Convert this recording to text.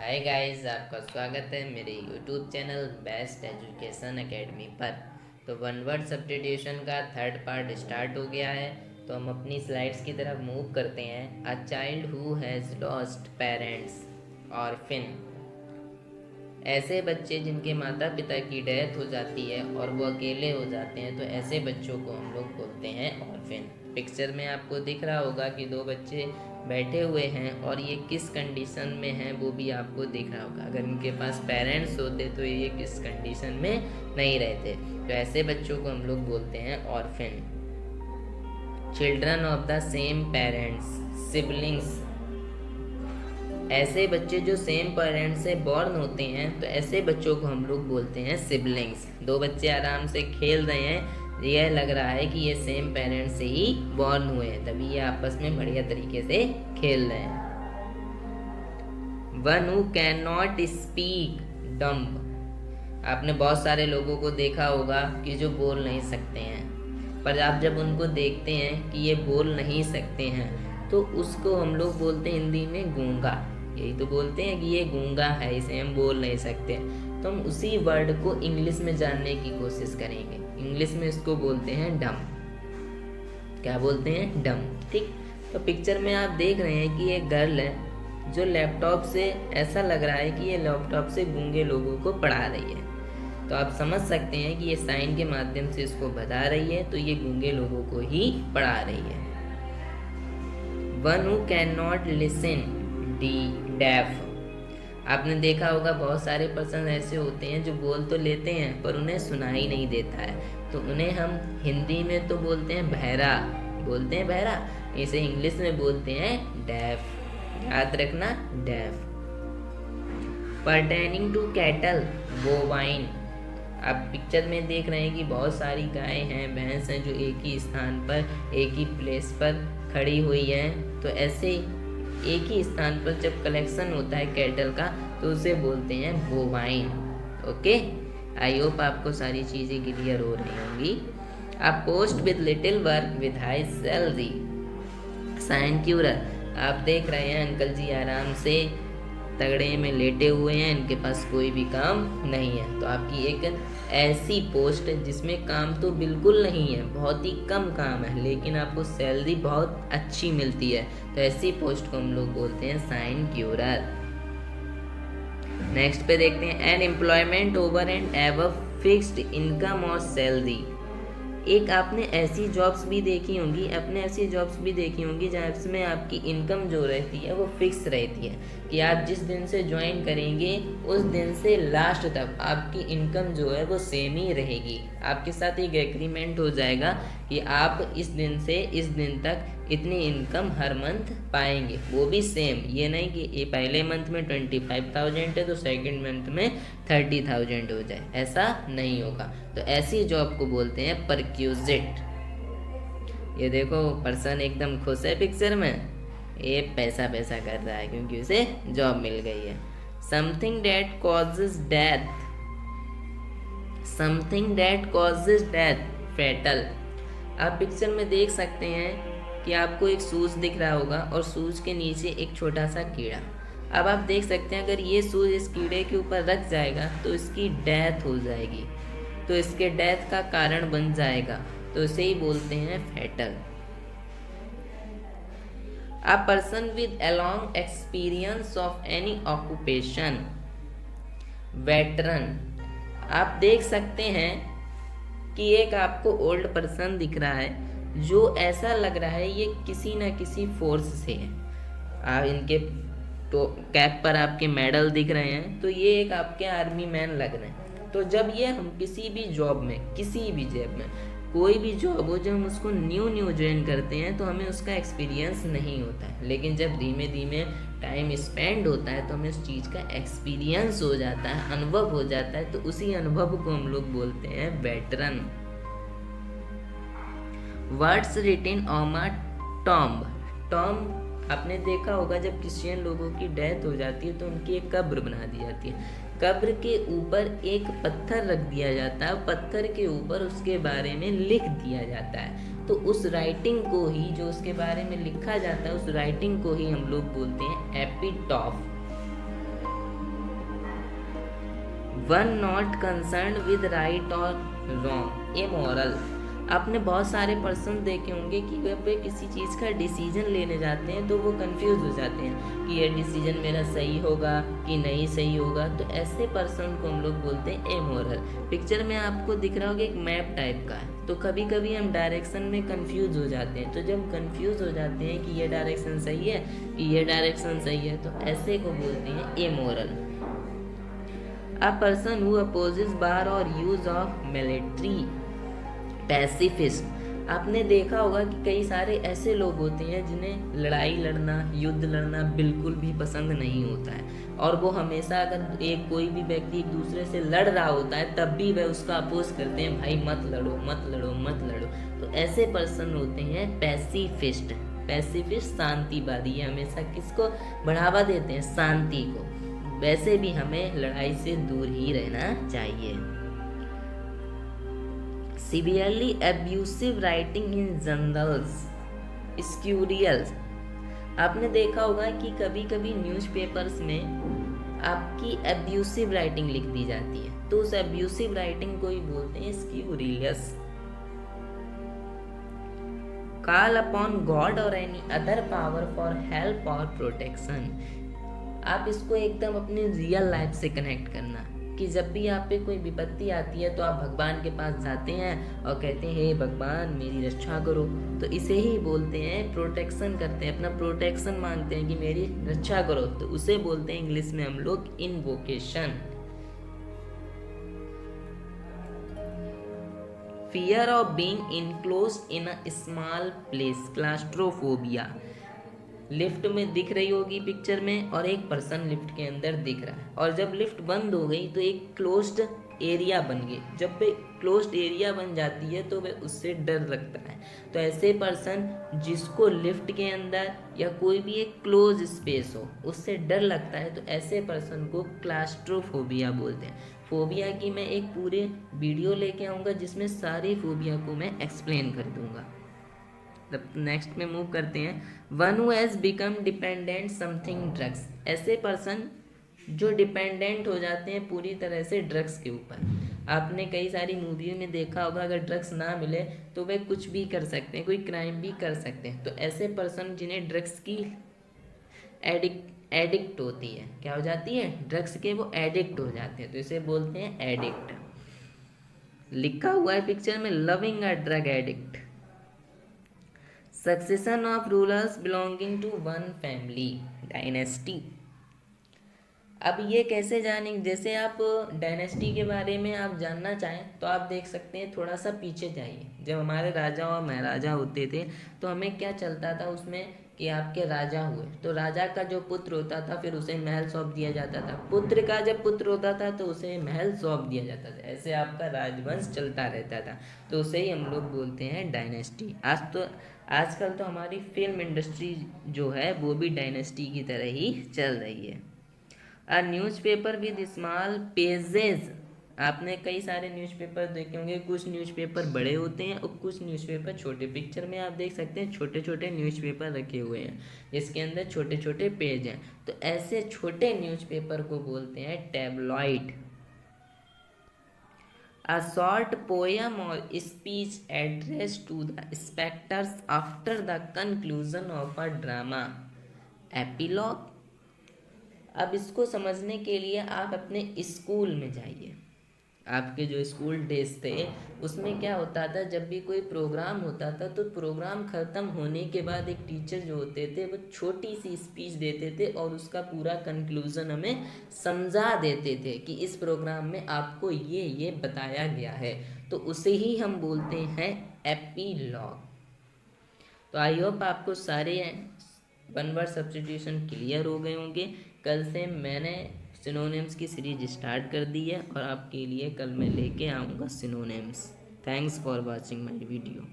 Hi guys, आपका स्वागत है मेरे YouTube channel best education academy पर। तो वन वर्ड सब्स्टिट्यूशन का थर्ड पार्ट स्टार्ट हो गया है। तो हम अपनी स्लाइड्स की तरफ मूव करते हैं। A child who has lost parents orphan. ऐसे बच्चे जिनके माता पिता की डेथ हो जाती है और वो अकेले हो जाते हैं, तो ऐसे बच्चों को हम लोग बोलते हैं ऑर्फिन। पिक्चर में आपको दिख रहा होगा कि दो बच्चे बैठे हुए हैं और ये किस कंडीशन में हैं वो भी आपको दिख रहा होगा। अगर इनके पास पेरेंट्स होते तो ये किस कंडीशन में नहीं रहते। तो ऐसे बच्चों को हम लोग बोलते हैं orphan. Children of the same parents, siblings. ऐसे बच्चे जो सेम पेरेंट्स से बॉर्न होते हैं, तो ऐसे बच्चों को हम लोग बोलते हैं सिबलिंग्स। दो बच्चे आराम से खेल रहे हैं, यह लग रहा है कि ये सेम पेरेंट्स से ही बॉर्न हुए हैं, तभी ये आपस में बढ़िया तरीके से खेल रहे हैं। One who can not speak, dumb. आपने बहुत सारे लोगों को देखा होगा कि जो बोल नहीं सकते हैं, पर आप जब उनको देखते हैं कि ये बोल नहीं सकते हैं, तो उसको हम लोग बोलते हैं हिंदी में गूंगा। यही तो बोलते हैं कि ये गूंगा है, इसे हम बोल नहीं सकते। तो हम उसी वर्ड को इंग्लिश में जानने की कोशिश करेंगे। इंग्लिश में इसको बोलते हैं डम। क्या बोलते हैं? डम। ठीक। तो पिक्चर में आप देख रहे हैं कि एक गर्ल है जो लैपटॉप से, ऐसा लग रहा है कि ये लैपटॉप से गूंगे लोगों को पढ़ा रही है। तो आप समझ सकते हैं कि ये साइन के माध्यम से इसको बता रही है, तो ये गूंगे लोगों को ही पढ़ा रही है। One who can not listen, deaf. आपने देखा होगा बहुत सारे पर्सन ऐसे होते हैं जो बोल तो लेते हैं पर उन्हें सुनाई नहीं देता है, तो उन्हें हम हिंदी में तो बोलते हैं बहरा, बोलते हैं बहरा। इसे इंग्लिश में बोलते हैं डेफ। याद रखना, deaf. Pertaining to cattle, bovine. आप पिक्चर में देख रहे हैं कि बहुत सारी गायें हैं, भैंस हैं, जो एक ही स्थान पर, एक ही प्लेस पर खड़ी हुई हैं। तो ऐसे एक ही स्थान पर जब कलेक्शन होता है कैटल का, तो उसे बोलते हैं बोवाइन। ओके, आई होप आपको सारी चीज़ें क्लियर हो रही होंगी। आप post with little work with high salary, sinecure. आप देख रहे हैं अंकल जी आराम से तगड़े में लेटे हुए हैं, इनके पास कोई भी काम नहीं है। तो आपकी एक ऐसी पोस्ट है जिसमें काम तो बिल्कुल नहीं है, बहुत ही कम काम है, लेकिन आपको सैलरी बहुत अच्छी मिलती है, तो ऐसी पोस्ट को हम लोग बोलते हैं साइनक्यूरर। नेक्स्ट पे देखते हैं, an employment over and above fixed income और सैलरी। एक आपने ऐसी जॉब्स भी देखी होंगी, अपने ऐसी जॉब्स भी देखी होंगी जहाँ इसमें आपकी इनकम जो रहती है वो फिक्स रहती है, कि आप जिस दिन से ज्वाइन करेंगे उस दिन से लास्ट तक आपकी इनकम जो है वो सेम ही रहेगी। आपके साथ एक एग्रीमेंट हो जाएगा कि आप इस दिन से इस दिन तक इतनी इनकम हर मंथ पाएंगे, वो भी सेम। ये नहीं कि ये पहले मंथ में 25,000 है तो सेकंड मंथ में 30,000 हो जाए, ऐसा नहीं होगा। तो ऐसी जॉब को बोलते हैं परक्यूजिट। ये देखो पर्सन एकदम खुश है पिक्चर में, ये पैसा पैसा कर रहा है क्योंकि उसे जॉब मिल गई है। Something that causes death, something that causes death, fatal. आप पिक्चर में देख सकते हैं कि आपको एक सूज दिख रहा होगा और सूज के नीचे एक छोटा सा कीड़ा। अब आप देख सकते हैं अगर ये सूज इस कीड़े के ऊपर रख जाएगा तो इसकी डेथ हो जाएगी, तो इसके डेथ का कारण बन जाएगा, तो इसे ही बोलते हैं fatal. A person with a long experience of any occupation, veteran. आप देख सकते हैं कि एक आपको ओल्ड पर्सन दिख रहा है जो ऐसा लग रहा है ये किसी न किसी फोर्स से है। आप इनके तो कैप पर आपके मेडल दिख रहे हैं, तो ये एक आपके आर्मी मैन लग रहे हैं। तो जब ये हम किसी भी जॉब में, किसी भी जॉब में, कोई भी जॉब हो, जब हम उसको न्यू ज्वाइन करते हैं तो हमें उसका एक्सपीरियंस नहीं होता है, लेकिन जब धीमे धीमे टाइम स्पेंड होता है तो हमें उस चीज़ का एक्सपीरियंस हो जाता है, अनुभव हो जाता है, तो उसी अनुभव को हम लोग बोलते हैं veteran. Words written on a tomb, tomb आपने देखा होगा जब क्रिश्चियन लोगों की डेथ हो जाती है तो उनकी एक कब्र बना दी जाती है। कब्र के ऊपर एक पत्थर रख दिया जाता है, पत्थर के ऊपर उसके बारे में लिख दिया जाता है। तो उस राइटिंग को ही, जो उसके बारे में लिखा जाता है, उस राइटिंग को ही हम लोग बोलते हैं epitaph. One not concern with right or wrong, immoral. आपने बहुत सारे पर्सन देखे होंगे कि जब वे किसी चीज़ का डिसीजन लेने जाते हैं तो वो कंफ्यूज हो जाते हैं कि ये डिसीजन मेरा सही होगा कि नहीं सही होगा। तो ऐसे पर्सन को हम लोग बोलते हैं इमोरल। पिक्चर में आपको दिख रहा होगा एक मैप टाइप का है, तो कभी कभी हम डायरेक्शन में कंफ्यूज हो जाते हैं। तो जब हम कंफ्यूज हो जाते हैं कि ये डायरेक्शन सही है कि ये डायरेक्शन सही है, तो ऐसे को बोलते हैं immoral. A person who opposes bar or use of military, pacifist. आपने देखा होगा कि कई सारे ऐसे लोग होते हैं जिन्हें लड़ाई लड़ना, युद्ध लड़ना बिल्कुल भी पसंद नहीं होता है, और वो हमेशा अगर कोई भी व्यक्ति एक दूसरे से लड़ रहा होता है तब भी वह उसका अपोज करते हैं, भाई मत लड़ो मत लड़ो मत लड़ो। तो ऐसे पर्सन होते हैं पैसिफिस्ट। पैसिफिस्ट शांतिवादी, हमेशा किसको बढ़ावा देते हैं, शांति को। वैसे भी हमें लड़ाई से दूर ही रहना चाहिए। Severely abusive writing in journals, स्क्यूरियल्स। आपने देखा होगा कि कभी कभी न्यूज़पेपर्स में आपकी अब्यूसिव राइटिंग लिख दी जाती है, तो उस अब्यूसिव राइटिंग को ही बोलते हैं स्क्यूरियस। कॉल अपॉन गॉड और any other power for help और प्रोटेक्शन। आप इसको एकदम अपनी रियल लाइफ से कनेक्ट करना कि जब भी आप पे कोई विपत्ति आती है तो आप भगवान के पास जाते हैं और कहते हैं हे भगवान मेरी रक्षा करो। तो इसे ही बोलते हैं प्रोटेक्शन करते हैं, अपना प्रोटेक्शन मांगते हैं कि मेरी रक्षा करो, तो उसे बोलते हैं इंग्लिश में हम लोग invocation. Fear of being enclosed in a small place, claustrophobia. Lift में दिख रही होगी पिक्चर में, और एक पर्सन लिफ्ट के अंदर दिख रहा है, और जब लिफ्ट बंद हो गई तो एक क्लोज्ड एरिया बन गई। जब वे क्लोज्ड एरिया बन जाती है तो वह उससे डर लगता है। तो ऐसे पर्सन जिसको लिफ्ट के अंदर या कोई भी एक क्लोज स्पेस हो उससे डर लगता है, तो ऐसे पर्सन को क्लास्ट्रोफोबिया बोलते हैं। फोबिया की मैं एक पूरे वीडियो लेके आऊँगा जिसमें सारी फोबिया को मैं एक्सप्लेन कर दूँगा। नेक्स्ट में मूव करते हैं। One who has become dependent something drugs, ऐसे पर्सन जो डिपेंडेंट हो जाते हैं पूरी तरह से ड्रग्स के ऊपर। आपने कई सारी मूवी में देखा होगा अगर ड्रग्स ना मिले तो वे कुछ भी कर सकते हैं, कोई क्राइम भी कर सकते हैं। तो ऐसे पर्सन जिन्हें ड्रग्स की एडिक्ट होती है, क्या हो जाती है, ड्रग्स के वो एडिक्ट हो जाते हैं, तो इसे बोलते हैं एडिक्ट। लिखा हुआ है पिक्चर में loving a drug addict. Succession of rulers belonging to one family, dynasty. अब ये कैसे जानेंगे, जैसे आप डायनेस्टी के बारे में आप जानना चाहें तो आप देख सकते हैं, थोड़ा सा पीछे जाइए। जब हमारे राजा और महाराजा होते थे तो हमें क्या चलता था उसमें कि आपके राजा हुए तो राजा का जो पुत्र होता था फिर उसे महल सौंप दिया जाता था, पुत्र का जब पुत्र होता था तो उसे महल सौंप दिया जाता था। ऐसे आपका राजवंश चलता रहता था, तो उसे ही हम लोग बोलते हैं डायनेस्टी। आजकल तो हमारी फिल्म इंडस्ट्री जो है वो भी डायनेस्टी की तरह ही चल रही है। A newspaper with small pages. आपने कई सारे न्यूज़पेपर देखे होंगे, कुछ न्यूज़पेपर बड़े होते हैं और कुछ न्यूज़पेपर छोटे। पिक्चर में आप देख सकते हैं छोटे छोटे न्यूज़पेपर रखे हुए हैं जिसके अंदर छोटे छोटे पेज हैं। तो ऐसे छोटे न्यूज़पेपर को बोलते हैं tabloid. A short poem or speech addressed to the spectators after the conclusion of a drama, epilogue। अब इसको समझने के लिए आप अपने स्कूल में जाइए। आपके जो स्कूल डेज थे उसमें क्या होता था, जब भी कोई प्रोग्राम होता था तो प्रोग्राम ख़त्म होने के बाद एक टीचर जो होते थे वो छोटी सी स्पीच देते थे और उसका पूरा कंक्लूज़न हमें समझा देते थे कि इस प्रोग्राम में आपको ये बताया गया है, तो उसे ही हम बोलते हैं एपीलॉग। तो आई होप आपको सारे वन वर्ड सब्स्टिट्यूशन क्लियर हो गए होंगे। कल से मैंने सिनोनिम्स की सीरीज स्टार्ट कर दी है और आपके लिए कल मैं लेके आऊँगा synonyms. Thanks for watching my video.